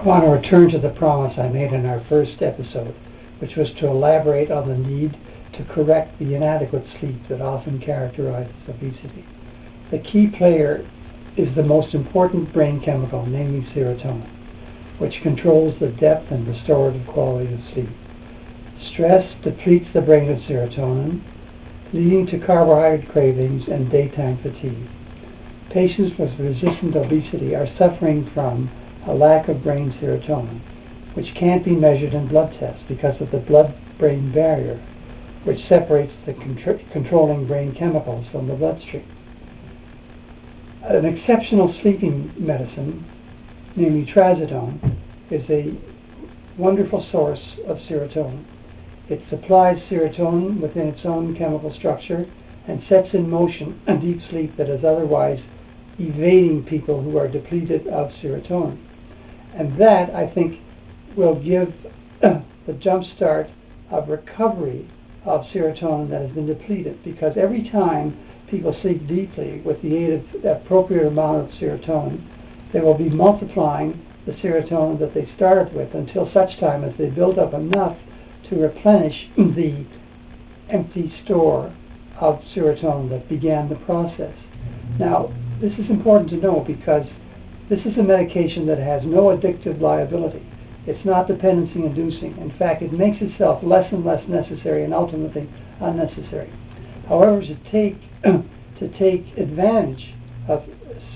I want to return to the promise I made in our first episode, which was to elaborate on the need to correct the inadequate sleep that often characterizes obesity. The key player is the most important brain chemical, namely serotonin, which controls the depth and restorative quality of sleep. Stress depletes the brain of serotonin, leading to carbohydrate cravings and daytime fatigue. Patients with resistant obesity are suffering from a lack of brain serotonin, which can't be measured in blood tests because of the blood-brain barrier, which separates the controlling brain chemicals from the bloodstream. An exceptional sleeping medicine, namely trazodone, is a wonderful source of serotonin. It supplies serotonin within its own chemical structure and sets in motion a deep sleep that is otherwise evading people who are depleted of serotonin. And that, I think, will give the jump start of recovery of serotonin that has been depleted, because every time people sleep deeply with the aid of the appropriate amount of serotonin, they will be multiplying the serotonin that they started with until such time as they build up enough to replenish the empty store of serotonin that began the process. Now, this is important to know because this is a medication that has no addictive liability. It's not dependency-inducing. In fact, it makes itself less and less necessary and ultimately unnecessary. However, to take advantage of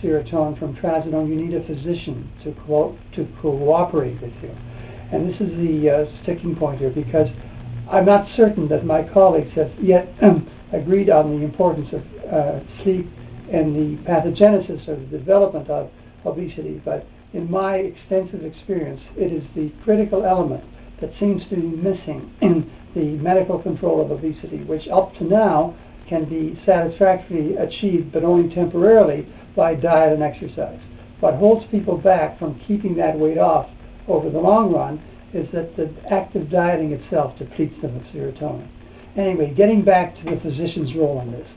serotonin from trazodone, you need a physician to cooperate with you. And this is the sticking point here, because I'm not certain that my colleagues have yet agreed on the importance of sleep and the pathogenesis or the development of obesity, but in my extensive experience, it is the critical element that seems to be missing in the medical control of obesity, which up to now can be satisfactorily achieved, but only temporarily, by diet and exercise. What holds people back from keeping that weight off over the long run is that the act of dieting itself depletes them of serotonin. Anyway, getting back to the physician's role in this,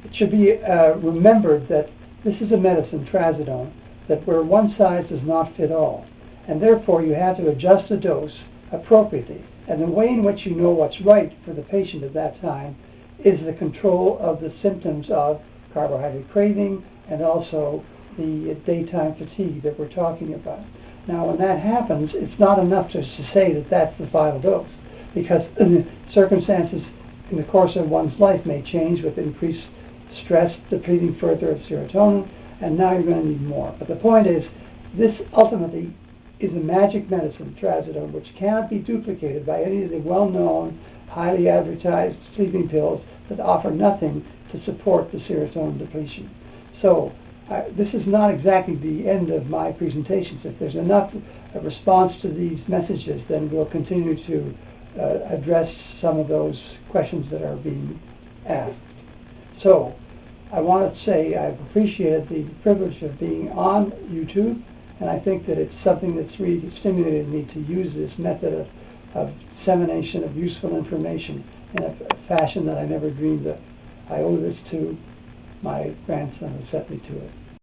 it should be remembered that this is a medicine, trazodone, that where one size does not fit all, and therefore you have to adjust the dose appropriately. And the way in which you know what's right for the patient at that time is the control of the symptoms of carbohydrate craving and also the daytime fatigue that we're talking about. Now, when that happens, it's not enough just to say that that's the final dose, because circumstances in the course of one's life may change with increased stress, depleting further of serotonin, and now you're going to need more. But the point is, this ultimately is a magic medicine, trazodone, which cannot be duplicated by any of the well-known, highly advertised sleeping pills that offer nothing to support the serotonin depletion. So, this is not exactly the end of my presentations. If there's enough response to these messages, then we'll continue to address some of those questions that are being asked. So, I want to say I've appreciated the privilege of being on YouTube, and I think that it's something that's really stimulated me to use this method of dissemination of useful information in a fashion that I never dreamed of. I owe this to my grandson who set me to it.